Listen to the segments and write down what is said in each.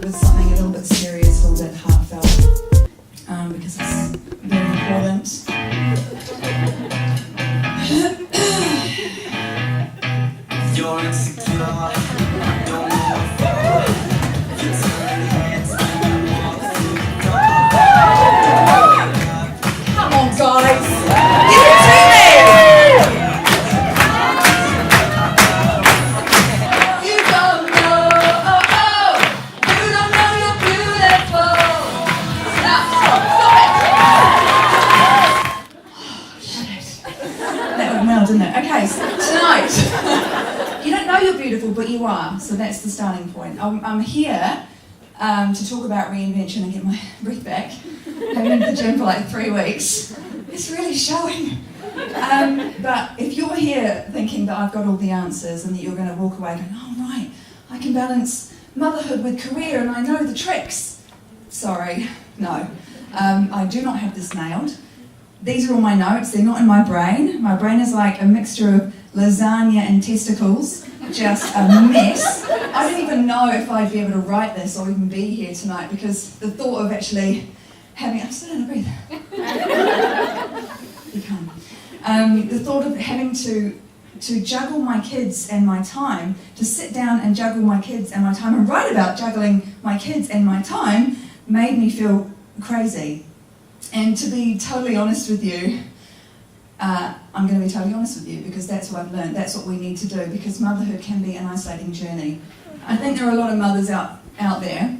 with something a little bit serious, a little bit heartfelt, because it's very important. You're insecure, don't know what for. You turn heads when you walk through the door. Come on, guys! Give it to me! You don't know, you don't know you're beautiful. Stop it! Oh, shit. That went well, didn't it? Okay, so tonight, you don't know you're beautiful, but you are. So that's the starting point. I'm here to talk about reinvention and get my breath back. I've been in the gym for like 3 weeks. It's really showing. But if you're here thinking that I've got all the answers and that you're going to walk away going, oh right, I can balance motherhood with career and I know the tricks. Sorry, no. I do not have this nailed. These are all my notes, they're not in my brain. My brain is like a mixture of lasagna and testicles, just a mess. I don't even know if I'd be able to write this or even be here tonight because the thought of actually having, I'm still in a breathe. Be calm. The thought of having to juggle my kids and my time, to sit down and juggle my kids and my time and write about juggling my kids and my time made me feel crazy. And to be totally honest with you, I'm going to be totally honest with you because that's what I've learned, that's what we need to do because motherhood can be an isolating journey. I think there are a lot of mothers out there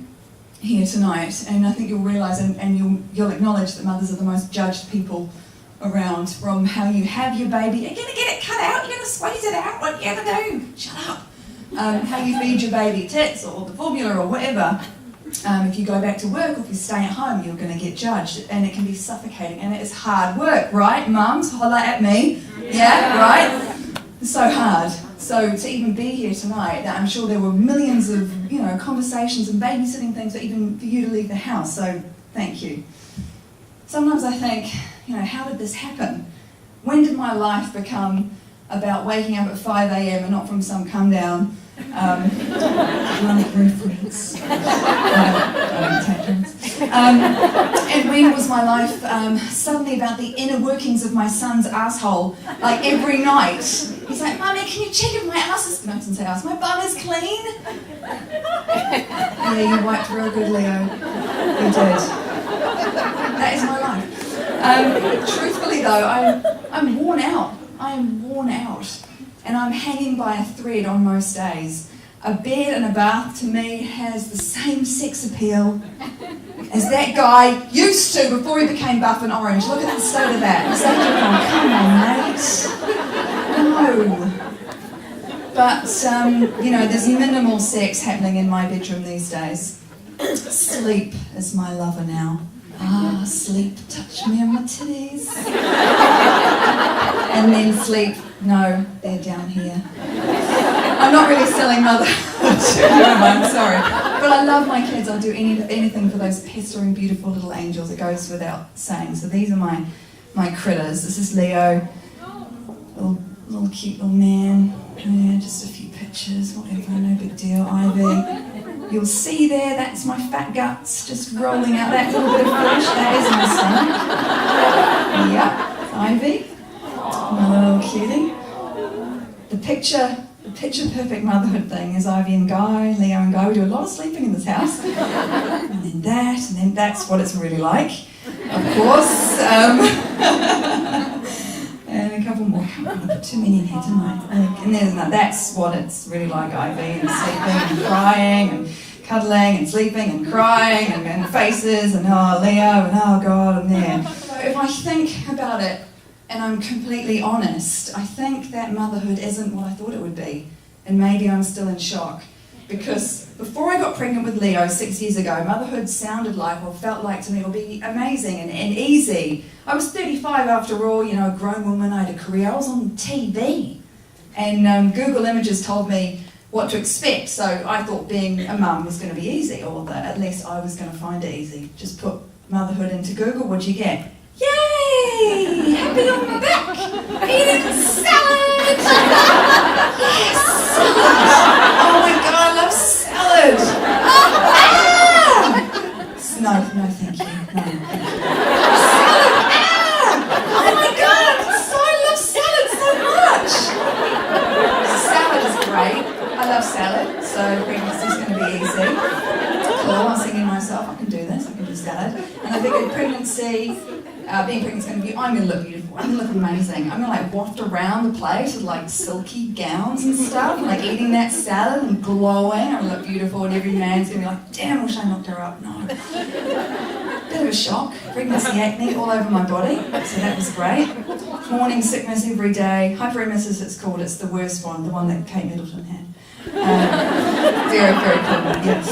here tonight, and I think you'll realise and you'll acknowledge that mothers are the most judged people around, from how you have your baby. You're going to get it cut out, you're going to squeeze it out, what are you going to do? Shut up. How you feed your baby tits or the formula or whatever. If you go back to work or if you stay at home, you're going to get judged, and it can be suffocating, and it is hard work, right? Mums, holler at me. Yeah, right? It's so hard. So to even be here tonight, I'm sure there were millions of conversations and babysitting things, but even for you to leave the house, so thank you. Sometimes I think, how did this happen? When did my life become about waking up at 5 a.m. and not from some come down reference? And when was my life suddenly about the inner workings of my son's asshole? Like every night, he's like, "Mummy, can you check if my ass is..." No, I didn't say ass. My bum is clean. Yeah, you wiped real good, Leo. You did. That is my life. Truthfully though, I'm worn out. I am worn out. And I'm hanging by a thread on most days. A bed and a bath to me has the same sex appeal as that guy used to before he became buff and orange. Look at the state of that. It's like, come on, mate. No. But, there's minimal sex happening in my bedroom these days. Sleep is my lover now. Ah, sleep, touch me on my titties. And then sleep, no, they're down here. I'm not really selling motherhood, I'm sorry. But I love my kids, I'll do anything for those pestering, beautiful little angels, it goes without saying. So these are my critters. This is Leo, little cute little man. Yeah, just a few pictures, whatever, no big deal. Ivy. You'll see there, that's my fat guts just rolling out that little bit of flesh. That is my son. Yep, Ivy. Another little cutie. The picture perfect motherhood thing is Ivy and Guy, Leo and Guy. We do a lot of sleeping in this house. And then that's what it's really like, of course. And a couple more. I can't put too many in here tonight. And that's what it's really like, Ivy, and sleeping and crying and cuddling and sleeping and crying and faces and Leo and oh God and there. So if I think about it and I'm completely honest, I think that motherhood isn't what I thought it would be. And maybe I'm still in shock. Because before I got pregnant with Leo 6 years ago, motherhood sounded like, or felt like to me, it would be amazing and easy. I was 35 after all, a grown woman, I had a career, I was on TV. And Google Images told me what to expect, so I thought being a mum was going to be easy, or that at least I was going to find it easy. Just put motherhood into Google, what'd you get? Yay! Happy on my back! Eating salad! Yes! Salad! Oh my God, I love salad! I was thinking to myself, I can do this, I can do salad. And I figured pregnancy, being pregnant is going to be, I'm going to look beautiful, I'm going to look amazing. I'm going to like waft around the place with like silky gowns and stuff, like eating that salad and glowing. I'm going to look beautiful, and every man's going to be like, damn, I wish I knocked her up. No. Bit of a shock, pregnancy acne all over my body, so that was great. Morning sickness every day, hyperemesis it's called, it's the worst one, the one that Kate Middleton had. Very, very common, yeah.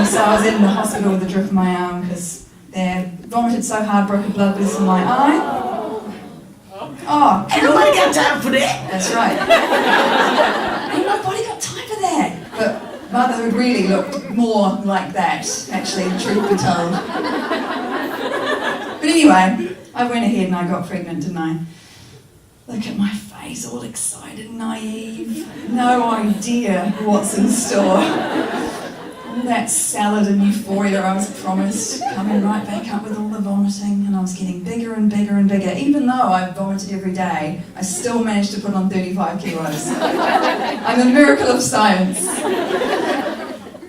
So I was in the hospital with a drip in my arm because they vomited so hard, broke a blood vessel in my eye. Oh, Ain't nobody got time for that. that's right. Ain't nobody got time for that. But motherhood really looked more like that, actually, truth be told. But anyway, I went ahead and I got pregnant, didn't I? Look at my face, all excited, naive, no idea what's in store. All that salad and euphoria I was promised, coming right back up with all the vomiting, and I was getting bigger and bigger and bigger. Even though I vomited every day, I still managed to put on 35 kilos. I'm a miracle of science.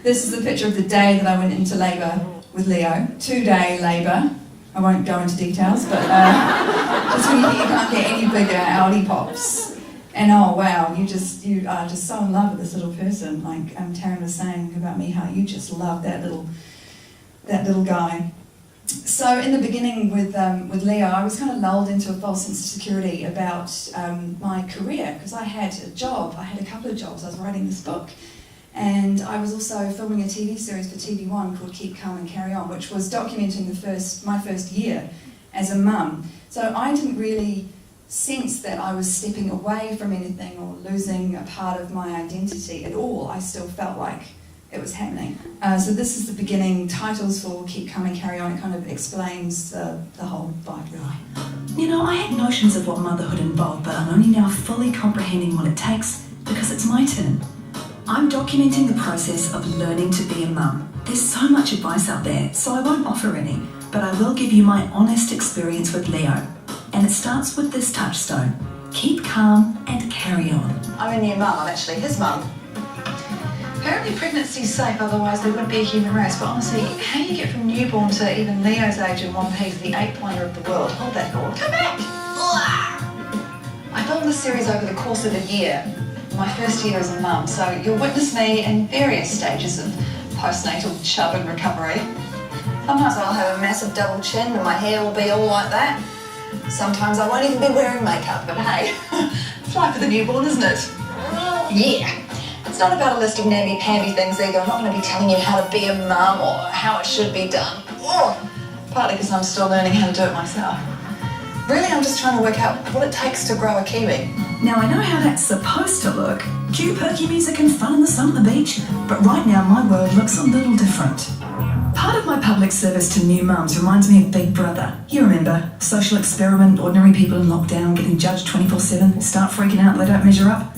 This is a picture of the day that I went into labour with Leo. 2-day labour. I won't go into details, but just when you think you can't get any bigger, out he pops. And oh wow, you are just so in love with this little person. Like Taryn was saying about me, how you just love that little guy. So in the beginning with Leo, I was kind of lulled into a false sense of security about my career, because I had a job. I had a couple of jobs. I was writing this book. And I was also filming a TV series for TV1 called Keep Calm and Carry On, which was documenting my first year as a mum. So I didn't really sense that I was stepping away from anything or losing a part of my identity at all. I still felt like it was happening. So this is the beginning titles for Keep Calm and Carry On. It kind of explains the whole vibe, really. You know, I had notions of what motherhood involved, but I'm only now fully comprehending what it takes because it's my turn. I'm documenting the process of learning to be a mum. There's so much advice out there, so I won't offer any, but I will give you my honest experience with Leo. And it starts with this touchstone: keep calm and carry on. I'm a new mum, I'm actually his mum. Apparently pregnancy's safe, otherwise there wouldn't be a human race, but honestly, how do you get from newborn to even Leo's age in one piece, the 8th wonder of the world? Hold that thought. Come back! I filmed this series over the course of a year. My first year as a mum, so you'll witness me in various stages of postnatal chub and recovery. Sometimes I'll have a massive double chin and my hair will be all like that. Sometimes I won't even be wearing makeup, but hey, it's life for the newborn, isn't it? Yeah. It's not about a list of namby-pamby things either. I'm not going to be telling you how to be a mum or how it should be done. Partly because I'm still learning how to do it myself. Really, I'm just trying to work out what it takes to grow a kiwi. Now I know how that's supposed to look. Cute perky music and fun in the sun at the beach. But right now my world looks a little different. Part of my public service to new mums reminds me of Big Brother. You remember, social experiment, ordinary people in lockdown getting judged 24/7, start freaking out they don't measure up.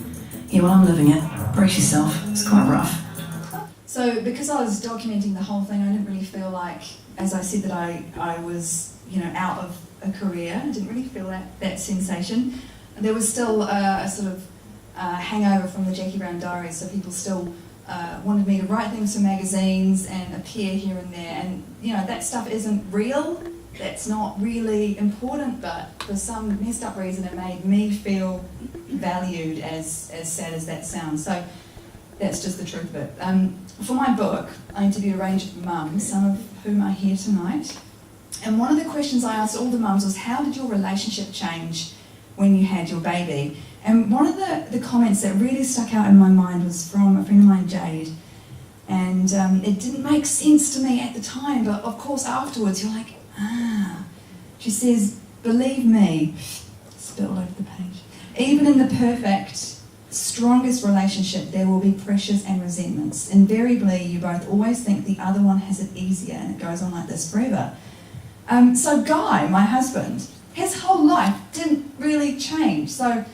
Yeah, well I'm living it. Brace yourself, it's quite rough. So because I was documenting the whole thing, I didn't really feel like, as I said, that I was, out of a career. I didn't really feel that sensation. There was still a sort of hangover from the Jaquie Brown diaries, so people still wanted me to write things for magazines and appear here and there, and that stuff isn't real. That's not really important, but for some messed up reason it made me feel valued, as sad as that sounds. So that's just the truth of it. For my book, I interviewed a range of mums, some of whom are here tonight. And one of the questions I asked all the mums was, how did your relationship change when you had your baby? And one of the comments that really stuck out in my mind was from a friend of mine, Jade. And it didn't make sense to me at the time, but of course afterwards you're like, She says, believe me, spit all over the page, even in the perfect, strongest relationship, there will be pressures and resentments. Invariably, you both always think the other one has it easier, and it goes on like this forever. So Guy, my husband, his whole life didn't really change. So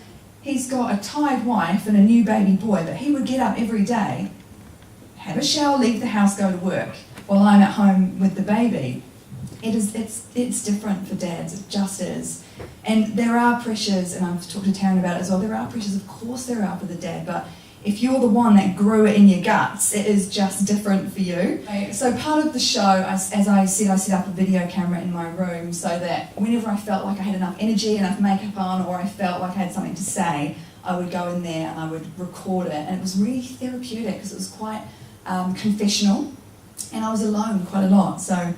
he's got a tired wife and a new baby boy, but he would get up every day, have a shower, leave the house, go to work, while I'm at home with the baby. It's different for dads, it just is. And there are pressures, and I've talked to Taryn about it as well, there are pressures, of course there are for the dad, but if you're the one that grew it in your guts, it is just different for you. So part of the show, as I said, I set up a video camera in my room so that whenever I felt like I had enough energy, enough makeup on, or I felt like I had something to say, I would go in there and I would record it. And it was really therapeutic because it was quite confessional, and I was alone quite a lot. So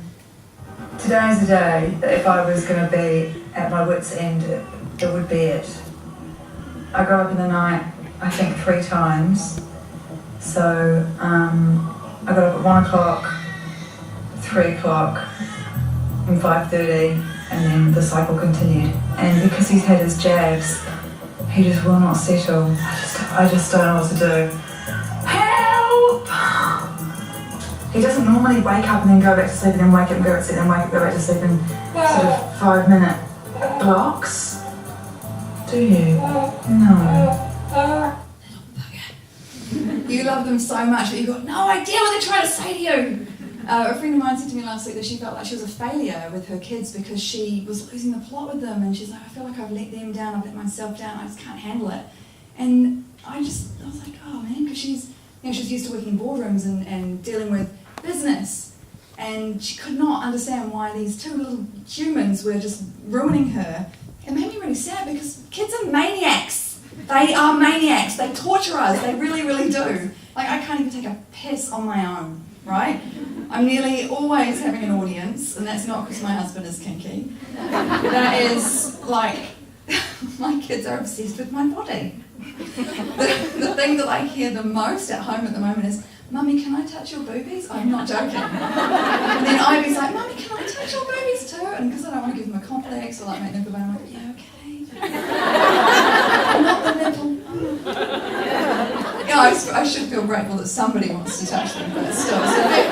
today is the day that if I was going to be at my wit's end, it would be it. I got up in the night, I think 3 times. So I got up at 1 o'clock, 3 o'clock, and 5:30, and then the cycle continued. And because he's had his jabs, he just will not settle. I just don't know what to do. Help! He doesn't normally wake up and then go back to sleep and then wake up and go back to sleep and then wake up and go back to sleep in sort of 5-minute blocks. Do you? No. You love them so much that you've got no idea what they're trying to say to you. A friend of mine said to me last week that she felt like she was a failure with her kids because she was losing the plot with them, and she's like, I feel like I've let them down, I've let myself down, I just can't handle it. And I was like, oh man, because she's used to working in boardrooms and dealing with business, and she could not understand why these 2 little humans were just ruining her. It made me really sad because kids are maniacs. They are maniacs. They torture us. They really, really do. Like, I can't even take a piss on my own, right? I'm nearly always having an audience, and that's not because my husband is kinky. That is, like, my kids are obsessed with my body. The thing that I hear the most at home at the moment is, Mummy, can I touch your boobies? I'm not joking. And then Ivy's like, Mummy, can I touch your boobies too? And because I don't want to give them a complex or like make them feel bad, I'm like, yeah, okay. Not the nipple. Yeah, I should feel grateful that somebody wants to touch them, but still, it's a bit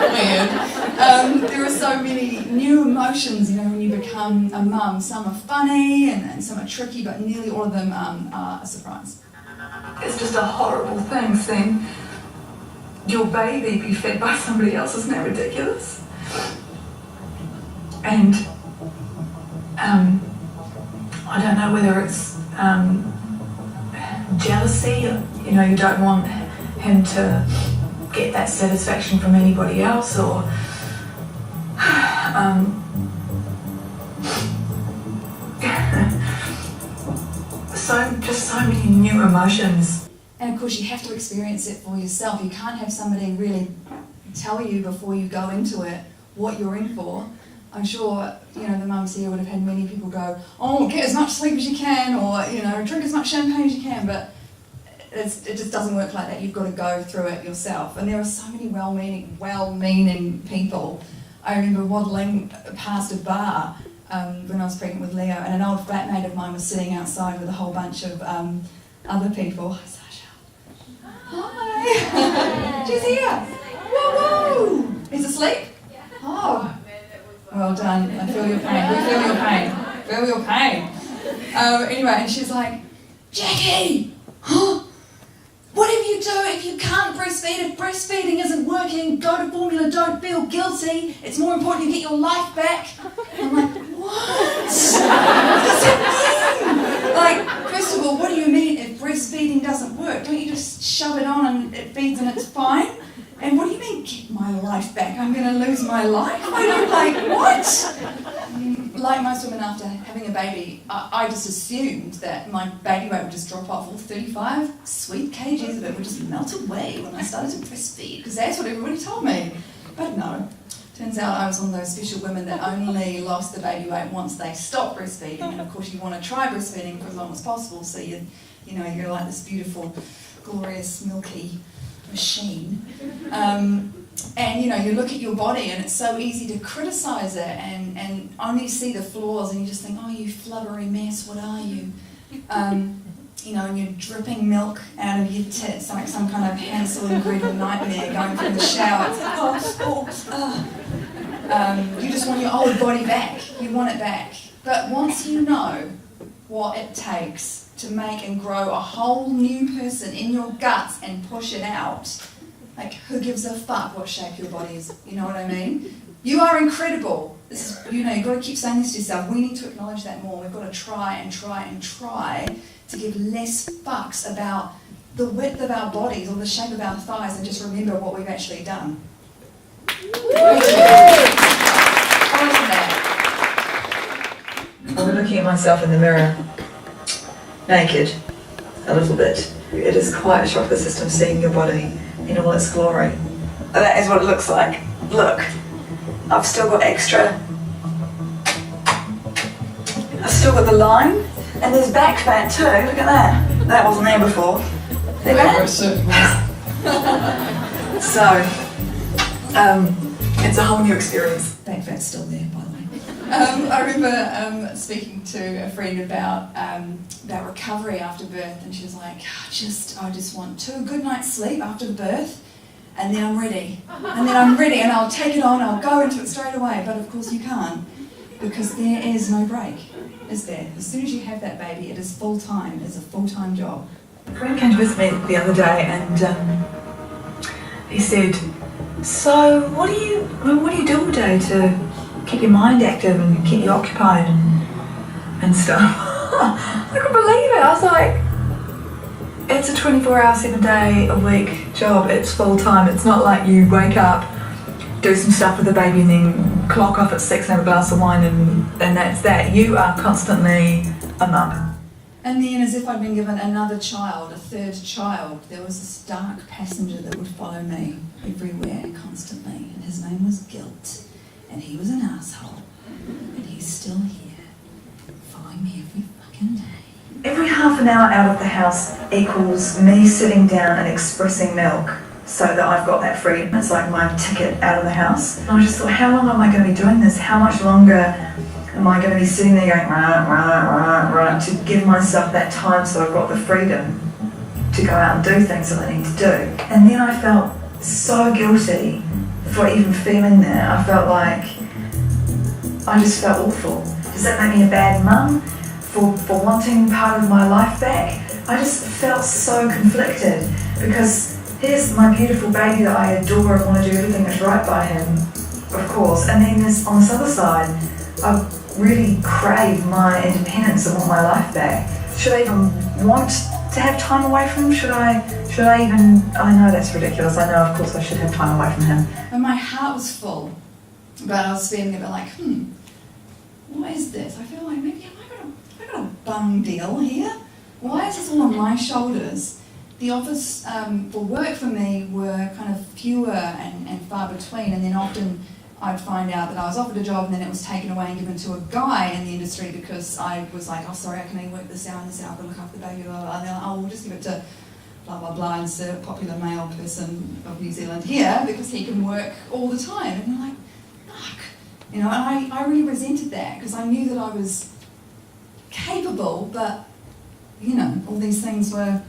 weird. There are so many new emotions, when you become a mum. Some are funny and some are tricky, but nearly all of them are a surprise. It's just a horrible thing seeing your baby be fed by somebody else. Isn't that ridiculous? And I don't know whether it's jealousy, you don't want him to get that satisfaction from anybody else, or so many new emotions. And of course you have to experience it for yourself. You can't have somebody really tell you before you go into it what you're in for. I'm sure, the mums here would have had many people go, oh, get as much sleep as you can, or, drink as much champagne as you can, but it just doesn't work like that. You've got to go through it yourself. And there are so many well-meaning people. I remember waddling past a bar when I was pregnant with Leo, and an old flatmate of mine was sitting outside with a whole bunch of other people. Hi, Sasha. Hi. She's here. Woo-woo. He's asleep? Oh. Well done. I feel your pain. We feel your pain. Feel your pain. Anyway, and she's like, Jaquie, whatever you do, if you can't breastfeed, if breastfeeding isn't working, go to formula, don't feel guilty. It's more important you get your life back. I'm like, what? What does that mean? Like, first of all, what do you mean if breastfeeding doesn't work? Don't you just shove it on and it feeds and it's fine? And what do you mean, get my life back? I'm going to lose my life? I don't what? Like most women after having a baby, I just assumed that my baby weight would just drop off. All 35 sweet kgs of it would just melt away when I started to breastfeed, because that's what everybody told me. But no. Turns out I was one of those special women that only lost the baby weight once they stopped breastfeeding. And of course you want to try breastfeeding for as long as possible, so you're like this beautiful, glorious, milky machine. And you look at your body and it's so easy to criticise it and only see the flaws, and you just think, oh, you flubbery mess, what are you? And you're dripping milk out of your tits like some kind of Hansel and Gretel nightmare going from the shower. It's like, you just want your old body back. You want it back. But once you know what it takes to make and grow a whole new person in your guts and push it out, like, who gives a fuck what shape your body is? You know what I mean? You are incredible. This is, you've got to keep saying this to yourself. We need to acknowledge that more. We've got to try and try and try to give less fucks about the width of our bodies or the shape of our thighs and just remember what we've actually done. I'm looking at myself in the mirror, naked, a little bit. It is quite a shock to the system seeing your body in all its glory. That is what it looks like. Look, I've still got extra. I've still got the line, and there's back fat too. Look at that. That wasn't there before. See that? So, it's a whole new experience. Back fat's still there, by the way. I remember speaking to a friend about recovery after birth, and she was like, I just want a good night's sleep after the birth, and then I'm ready. And I'll take it on, I'll go into it straight away. But of course you can't, because there is no break, is there? As soon as you have that baby, it is full-time, it's a full-time job. A friend came to visit me the other day, and he said, so what do you do all day to keep your mind active and keep you occupied and stuff? I couldn't believe it. I was like, it's a 24-hour, 7-day-a-week job. It's full-time. It's not like you wake up, do some stuff with the baby, and then clock off at 6 and have a glass of wine, and that's that. You are constantly a mum. And then, as if I'd been given another child, a third child, there was this dark passenger that would follow me everywhere constantly, and his name was Guilt, and he was an asshole, and he's still here, following me every fucking day. Every half an hour out of the house equals me sitting down and expressing milk so that I've got that freedom. It's like my ticket out of the house. And I just thought, how long am I going to be doing this? How much longer am I going to be sitting there going, rah, rah, rah, rah, to give myself that time so I've got the freedom to go out and do things that I need to do? And then I felt so guilty for even feeling that. I felt like, I just felt awful. Does that make me a bad mum for wanting part of my life back? I just felt so conflicted, because here's my beautiful baby that I adore and want to do everything that's right by him, of course, and then there's, on this other side, I really crave my independence and want my life back. Should I even want to have time away from him? Should I even, I know that's ridiculous, I know of course I should have time away from him. And my heart was full, but I was feeling a bit like, what is this? I feel like maybe have I got a bum deal here? Why is this all on my shoulders? The offers for work for me were kind of fewer and far between, and then often I'd find out that I was offered a job and then it was taken away and given to a guy in the industry because I was like, oh sorry, I can only work this hour and this hour, I've got to look after the baby, blah, blah, blah. And they're like, oh, we'll just give it to blah, blah, blah, instead of a popular male person of New Zealand here because he can work all the time. And you're like, fuck. You know, and I really resented that because I knew that I was capable, but, you know, all these things were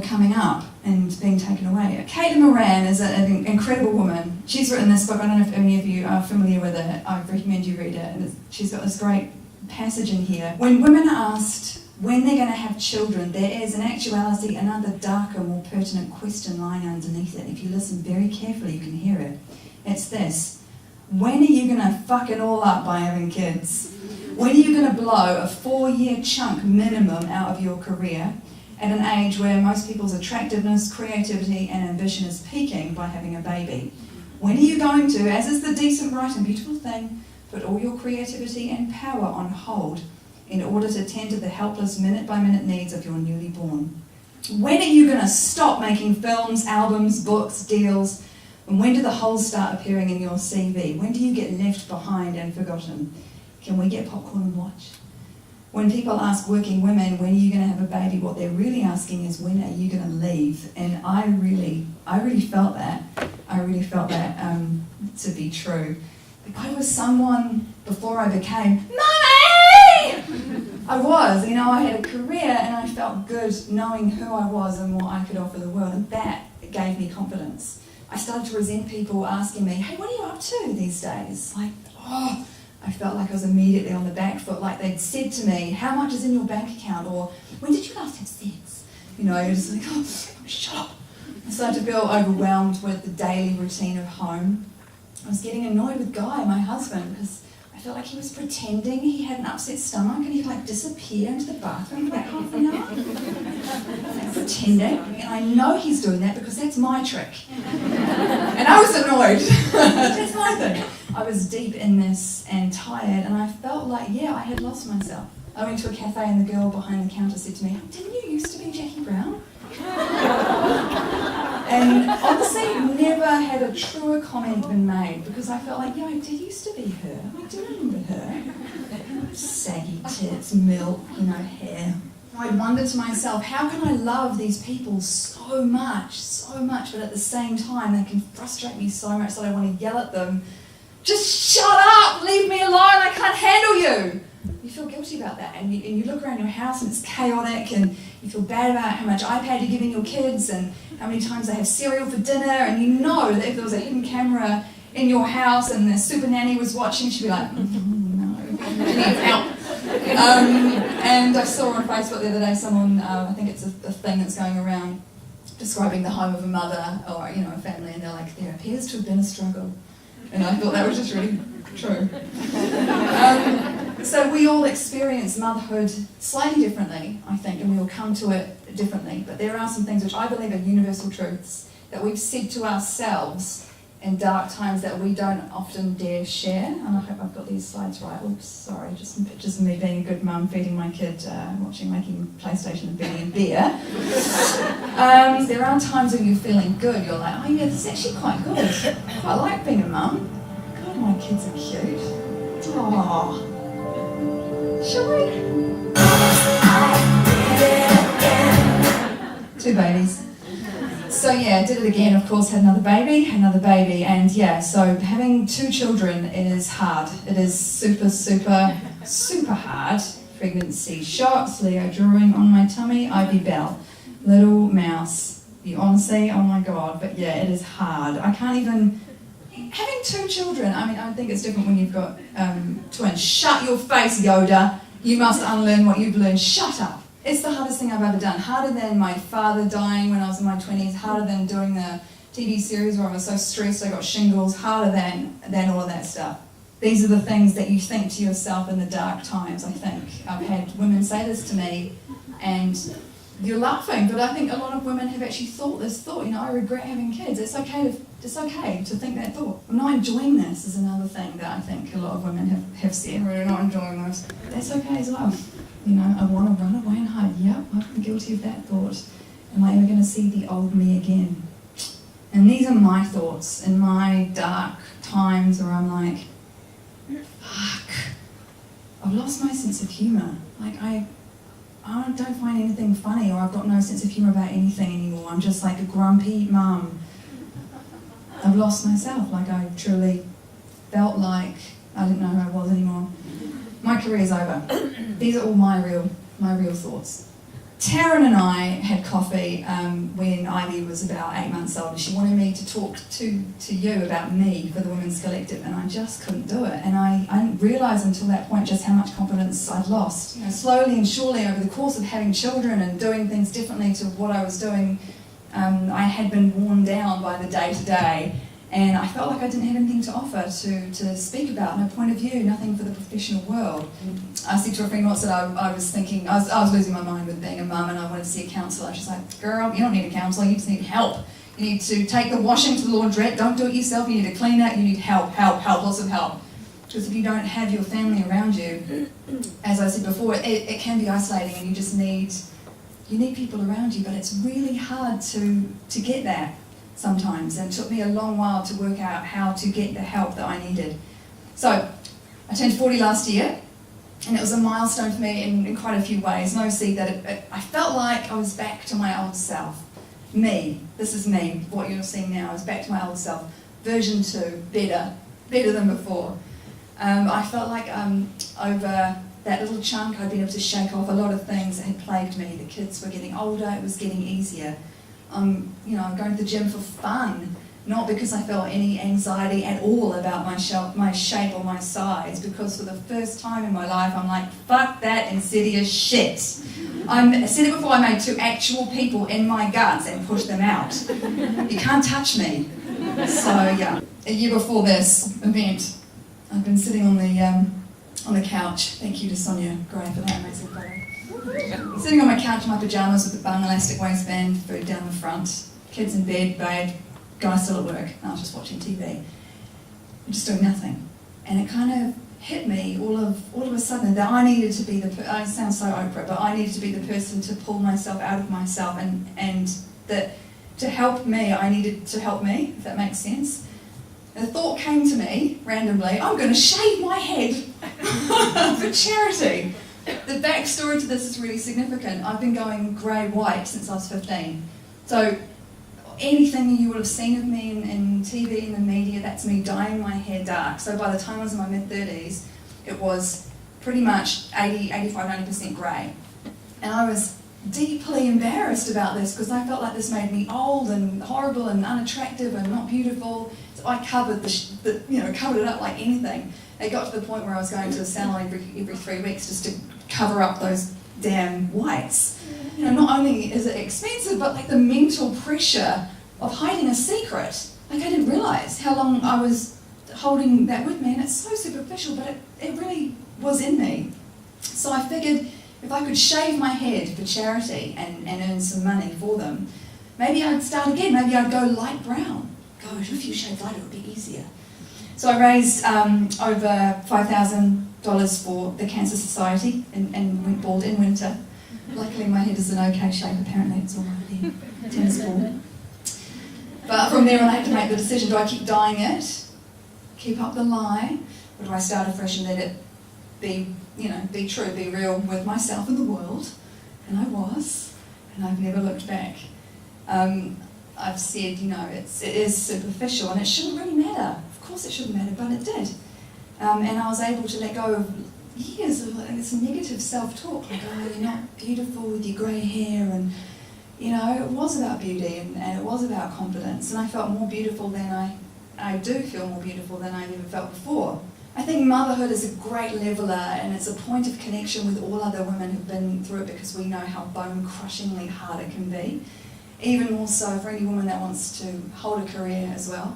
coming up and being taken away. Kate Moran is an incredible woman. She's written this book. I don't know if any of you are familiar with it. I recommend you read it. And she's got this great passage in here. When women are asked when they're going to have children, there is in actuality another darker, more pertinent question lying underneath it. If you listen very carefully, you can hear it. It's this: when are you going to fuck it all up by having kids? When are you going to blow a 4-year chunk minimum out of your career at an age where most people's attractiveness, creativity and ambition is peaking by having a baby? When are you going to, as is the decent, right and beautiful thing, put all your creativity and power on hold in order to tend to the helpless minute-by-minute needs of your newly born? When are you going to stop making films, albums, books, deals? And when do the holes start appearing in your CV? When do you get left behind and forgotten? Can we get popcorn and watch? When people ask working women, when are you going to have a baby, what they're really asking is, when are you going to leave? And I really felt that. I really felt that to be true. I was someone, before I became Mummy! I was, you know, I had a career and I felt good knowing who I was and what I could offer the world, and that gave me confidence. I started to resent people asking me, hey, what are you up to these days? Like, oh, I felt like I was immediately on the back foot, like they'd said to me, how much is in your bank account? Or, when did you last have sex? You know, you're just like, oh, shut up. I started to feel overwhelmed with the daily routine of home. I was getting annoyed with Guy, my husband, because I felt like he was pretending he had an upset stomach and he'd like disappear into the bathroom for about half an hour. Like, pretending. And I know he's doing that because that's my trick. And I was annoyed. That's my thing. I was deep in this and tired, and I felt like, yeah, I had lost myself. I went to a cafe and the girl behind the counter said to me, "Didn't you used to be Jaquie Brown?" And honestly, never had a truer comment been made, because I felt like, yeah, I did used to be her. I do remember her. Saggy tits, milk, hair. I wondered to myself, how can I love these people so much, but at the same time they can frustrate me so much that I want to yell at them, "Just shut up, leave me alone, I can't handle you." You feel guilty about that, and you look around your house and it's chaotic, and you feel bad about how much iPad you're giving your kids and how many times they have cereal for dinner, and you know that if there was a hidden camera in your house and the super nanny was watching, she'd be like, no, she needs help. And I saw on Facebook the other day someone, I think it's a thing that's going around, describing the home of a mother or a family, and they're like, there appears to have been a struggle. And I thought that was just really true. So we all experience motherhood slightly differently, I think, and we all come to it differently. But there are some things which I believe are universal truths that we've said to ourselves in dark times that we don't often dare share. And I hope I've got these slides right. Oops, sorry, just some pictures of me being a good mum, feeding my kid, making PlayStation and Benny and beer. There are times when you're feeling good. You're like, oh yeah, this is actually quite good. I quite like being a mum. God, my kids are cute. Aww. Shall we? 2 babies. So yeah, did it again, of course, had another baby, and yeah, so having 2 children is hard. It is super, super, super hard. Pregnancy shots, Leo drawing on my tummy, Ivy Bell, little mouse. You honestly, oh my God, but yeah, it is hard. I can't even, having 2 children, I think it's different when you've got twins. Shut your face, Yoda. You must unlearn what you've learned. Shut up. It's the hardest thing I've ever done. Harder than my father dying when I was in my 20s, harder than doing the TV series where I was so stressed I got shingles, harder than all of that stuff. These are the things that you think to yourself in the dark times, I think. I've had women say this to me, and you're laughing, but I think a lot of women have actually thought this thought, I regret having kids. It's okay to think that thought. I'm not enjoying this is another thing that I think a lot of women have said. I'm really not enjoying this. That's okay as well. I want to run away and hide. Yep, I've been guilty of that thought. Am I ever going to see the old me again? And these are my thoughts in my dark times where I'm like, fuck, I've lost my sense of humour. Like I don't find anything funny, or I've got no sense of humour about anything anymore. I'm just like a grumpy mum. I've lost myself. Like I truly felt like I didn't know who I was anymore. My career's over. These are all my real thoughts. Taryn and I had coffee when Ivy was about 8 months old, and she wanted me to talk to you about me for the Women's Collective, and I just couldn't do it. And I didn't realise until that point just how much confidence I'd lost. Slowly and surely over the course of having children and doing things differently to what I was doing, I had been worn down by the day-to-day. And I felt like I didn't have anything to offer to speak about, no point of view, nothing for the professional world. I said to a friend once that I was thinking, I was losing my mind with being a mum, and I wanted to see a counsellor. She's like, girl, you don't need a counsellor, you just need help. You need to take the washing to the laundrette, don't do it yourself, you need to clean it, you need help, lots of help. Because if you don't have your family around you, as I said before, it can be isolating, and you just need people around you, but it's really hard to get that. Sometimes, and it took me a long while to work out how to get the help that I needed. So, I turned 40 last year, and it was a milestone for me in quite a few ways. See that I felt like I was back to my old self. Me, this is me, what you're seeing now is back to my old self. Version 2, better than before. I felt like over that little chunk I'd been able to shake off a lot of things that had plagued me. The kids were getting older, it was getting easier. I'm going to the gym for fun, not because I felt any anxiety at all about my shape or my size, because for the first time in my life I'm like, fuck that insidious shit. I said it before, I made 2 actual people in my guts and pushed them out. You can't touch me. So yeah, a year before this event, I've been sitting on the couch. Thank you to Sonia Gray for that amazing photo. Sitting on my couch in my pyjamas with the bung elastic waistband, food down the front, kids in bed, babe, guy still at work, and I was just watching TV. I'm just doing nothing. And it kind of hit me all of a sudden that I needed to be I sound so Oprah, but I needed to be the person to pull myself out of myself, and that to help me, I needed to help me, if that makes sense. And the thought came to me randomly, I'm going to shave my head for charity. The backstory to this is really significant. I've been going grey-white since I was 15. So anything you would have seen of me in TV and the media, that's me dyeing my hair dark. So by the time I was in my mid-30s, it was pretty much 85-90% grey. And I was deeply embarrassed about this because I felt like this made me old and horrible and unattractive and not beautiful. So I covered covered it up like anything. It got to the point where I was going to the salon every 3 weeks just to cover up those damn whites. Not only is it expensive, but like the mental pressure of hiding a secret. Like I didn't realise how long I was holding that with me, and it's so superficial, but it really was in me. So I figured if I could shave my head for charity and earn some money for them, maybe I'd start again. Maybe I'd go light brown. Gosh, if you shave light, it would be easier. So I raised over $5,000 for the Cancer Society and went bald in winter. Luckily my head is in okay shape, apparently it's all over there, tennis ball. But from there on I had to make the decision, do I keep dyeing it, keep up the lie, or do I start afresh and let it be true, be real with myself and the world? And I was, and I've never looked back. I've said, it is superficial and it shouldn't really matter. Of course it shouldn't matter, but it did. And I was able to let go of years of this negative self-talk, like, oh, you're not beautiful with your grey hair, and it was about beauty and it was about confidence, and I felt more beautiful than I do feel more beautiful than I've ever felt before. I think motherhood is a great leveller, and it's a point of connection with all other women who've been through it because we know how bone-crushingly hard it can be. Even more so for any woman that wants to hold a career as well.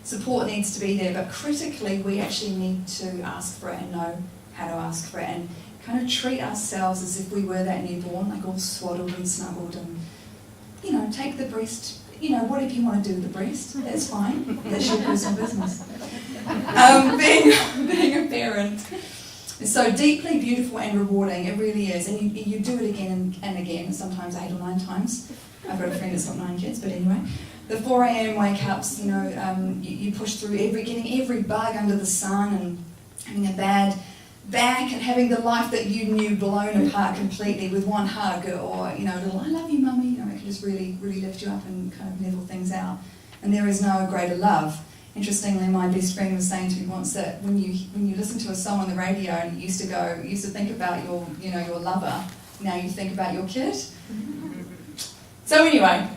Support needs to be there, but critically we actually need to ask for it and know how to ask for it, and kind of treat ourselves as if we were that newborn, like all swaddled and snuggled, and take the breast, whatever you want to do with the breast, that's fine, that's your personal business. Being a parent is so deeply beautiful and rewarding, it really is, and you do it again and again, sometimes 8 or 9 times. I've got a friend that's got 9 kids, but anyway. The 4 a.m. wake-ups, you push through getting every bug under the sun, and having a bad back and having the life that you knew blown apart completely with one hug or, a little, I love you, mummy, it can just really, really lift you up and kind of level things out. And there is no greater love. Interestingly, my best friend was saying to me once that when you listen to a song on the radio and you used to think about your lover, now you think about your kid. So anyway,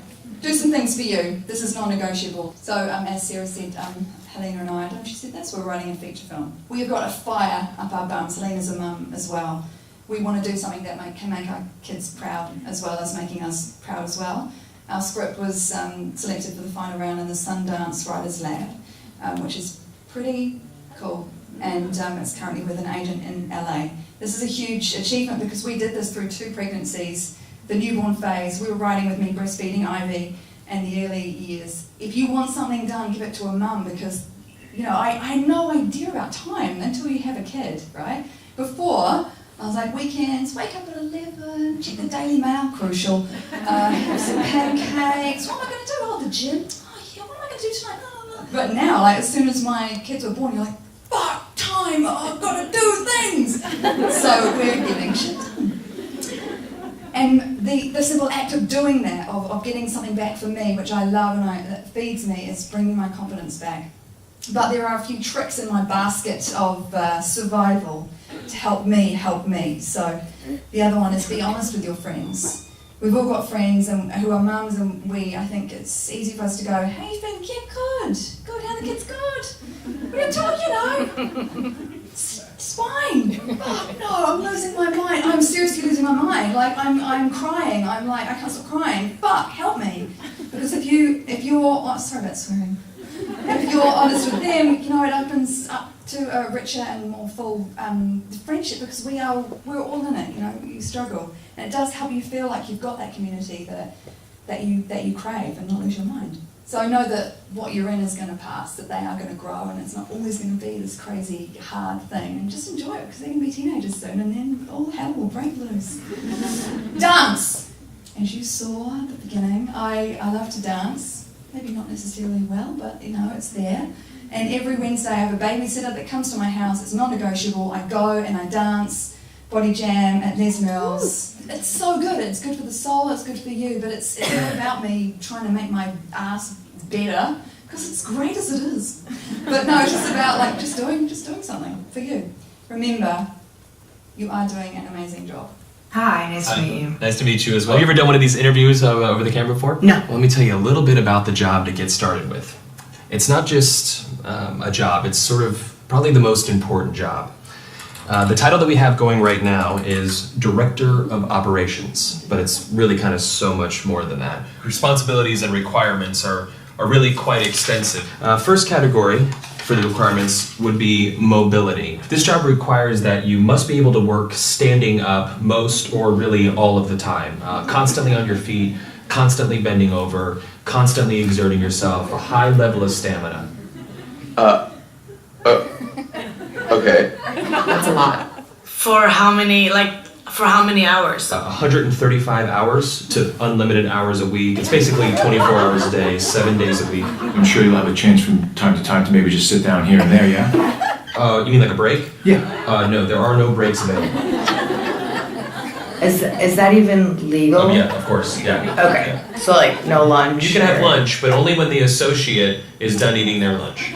do some things for you. This is non-negotiable. So as Sarah said, Helena and I, she said, that's why we're writing a feature film. We have got a fire up our bums. Helena's a mum as well. We want to do something that can make our kids proud as well as making us proud as well. Our script was selected for the final round in the Sundance Writers Lab, which is pretty cool, and it's currently with an agent in LA. This is a huge achievement because we did this through 2 pregnancies, the newborn phase. We were writing with me breastfeeding Ivy and the early years. If you want something done, give it to a mum, because I had no idea about time until you have a kid, right? Before, I was like, weekends, wake up at 11, check the Daily Mail, crucial, have some pancakes, what am I going to do? Oh, the gym. Oh yeah, what am I going to do tonight? But now, as soon as my kids were born, you're like, fuck, time, I've got to do things. So we're getting shit done. And the simple act of doing that, of getting something back for me, which I love and that feeds me, is bringing my confidence back. But there are a few tricks in my basket of survival to help me. So the other one is be honest with your friends. We've all got friends who are mums, and I think it's easy for us to go, hey, friend, yeah, good, how the kids good? What are you talking, It's fine. Oh, no, I'm losing my mind. I'm seriously losing my mind. Like, I'm crying. I'm like, I can't stop crying. Fuck, help me. Because if you're, sorry about swearing. if you're honest with them, you know, it opens up to a richer and more full friendship, because we're all in it. You know, you struggle, and it does help you feel like you've got that community that you crave, and not lose your mind. So know that what you're in is going to pass, that they are going to grow, and it's not always going to be this crazy hard thing. And just enjoy it, because they're going to be teenagers soon, and then all hell will break loose. Dance. As you saw at the beginning, I love to dance. Maybe not necessarily well, but you know, it's there. And every Wednesday I have a babysitter that comes to my house. It's non-negotiable. I go and I dance, body jam at Les Mills. It's so good. It's good for the soul, it's good for you, but it's all about me trying to make my ass better, because it's great as it is. But no, it's just about like just doing something for you. Remember, you are doing an amazing job. Hi, nice to meet you. Nice to meet you as well. Have you ever done one of these interviews over the camera before? No. Well, let me tell you a little bit about the job to get started with. It's not just a job, it's sort of probably the most important job. The title that we have going right now is Director of Operations, but it's really kind of so much more than that. Responsibilities and requirements are really quite extensive. First category for the requirements would be mobility. This job requires that you must be able to work standing up most or really all of the time, constantly on your feet, constantly bending over, constantly exerting yourself, a high level of stamina. Okay. That's a lot. For how many hours? 135 hours to unlimited hours a week. It's basically 24 hours a day, 7 days a week. I'm sure you'll have a chance from time to time to maybe just sit down here and there, yeah? You mean like a break? Yeah. No, there are no breaks available. Is that even legal? Yeah, of course, yeah. Okay, so like no lunch? You can have lunch, but only when the associate is done eating their lunch.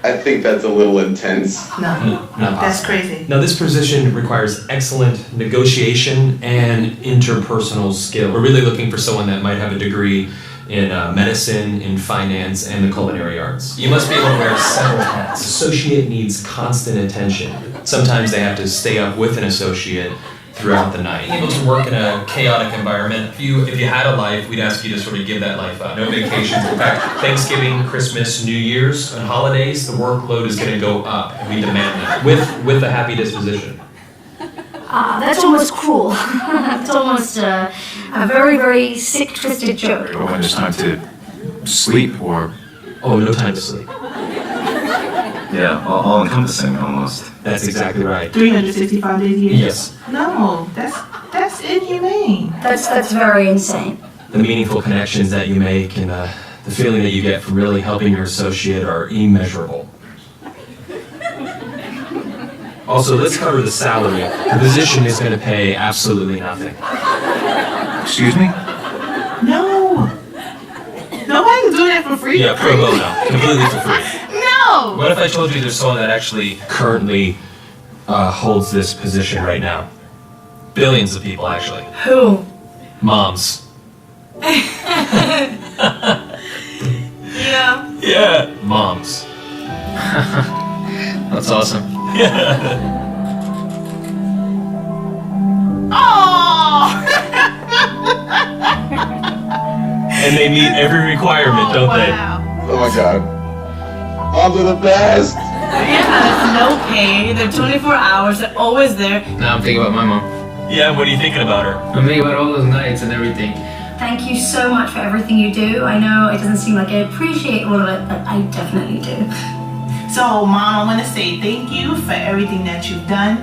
I think that's a little intense. No, that's crazy. Now, this position requires excellent negotiation and interpersonal skill. We're really looking for someone that might have a degree in medicine, in finance, and the culinary arts. You must be able to wear several hats. Associate needs constant attention. Sometimes they have to stay up with an associate throughout the night. Able to work in a chaotic environment. If you had a life, we'd ask you to sort of give that life up. No vacations. In fact, Thanksgiving, Christmas, New Year's, and holidays, the workload is going to go up, and we demand that with a happy disposition. That's almost cruel. It's almost a very, very sick, twisted joke. Or when it's time to sleep or... Oh, no time to sleep. Yeah, all encompassing almost. That's exactly right. 365 days a year? Yes. No, that's inhumane. That's very insane. The meaningful connections that you make and the feeling that you get from really helping your associate are immeasurable. Also, let's cover the salary. The position is going to pay absolutely nothing. Excuse me? No. Nobody's doing that for free. Yeah, pro bono. Completely for free. No. What if I told you there's someone that actually currently holds this position right now? Billions of people, actually. Who? Moms. Yeah. Yeah. Moms. That's awesome. Oh. And they meet every requirement, don't they? Wow. Oh my god. Moms are the best! Yeah, there's no pay. They're 24 hours. They're always there. Now I'm thinking about my mom. Yeah, what are you thinking about her? I'm thinking about all those nights and everything. Thank you so much for everything you do. I know it doesn't seem like I appreciate all of it, but I definitely do. So, Mom, I want to say thank you for everything that you've done.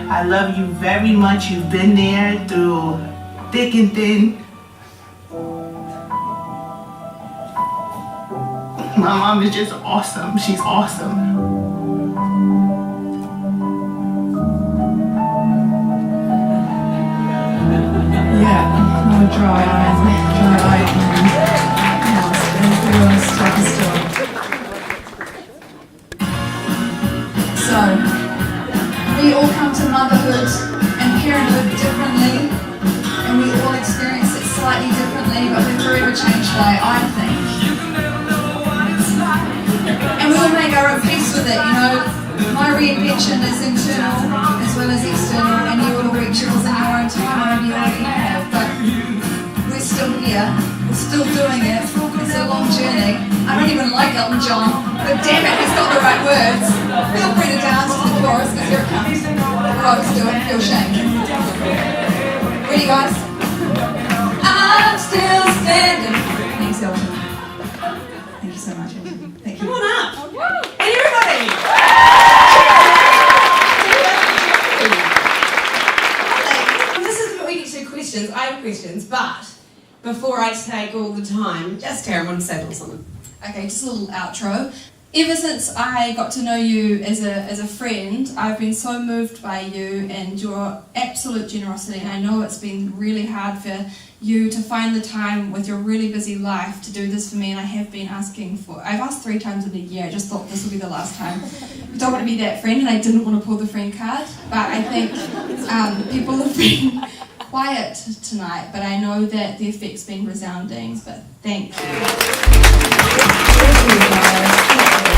I love you very much. You've been there through thick and thin. My mom is just awesome. She's awesome. Yeah, I'm a dry eye. So, we all come to motherhood and parenthood differently, and we all experience it slightly differently, but we're forever changed by, I think. And we all make our own peace with it, you know. My reinvention is internal as well as external, and you will reach yours in your own time, wherever you already have. But we're still here. We're still doing it. It's a long journey. I don't even like Elton John, but damn it, he's got the right words. Feel free to dance to the chorus, because here it comes. What I was doing, feel shame. Ready, guys? I'm still standing. Thanks, Elton. Thank you so much, Elton. Thank you. Come on up. And everybody. This is what we get to questions. I have questions, but before I take all the time, just Karen, want to say a little something. Okay, just a little outro. Ever since I got to know you as a friend, I've been so moved by you and your absolute generosity. And I know it's been really hard for you to find the time with your really busy life to do this for me, and I have been asking for, I've asked 3 times in a year. I just thought this would be the last time. I don't want to be that friend, and I didn't want to pull the friend card, but I think people have been quiet tonight, but I know that the effect's been resounding, but thank you. Thank you, guys.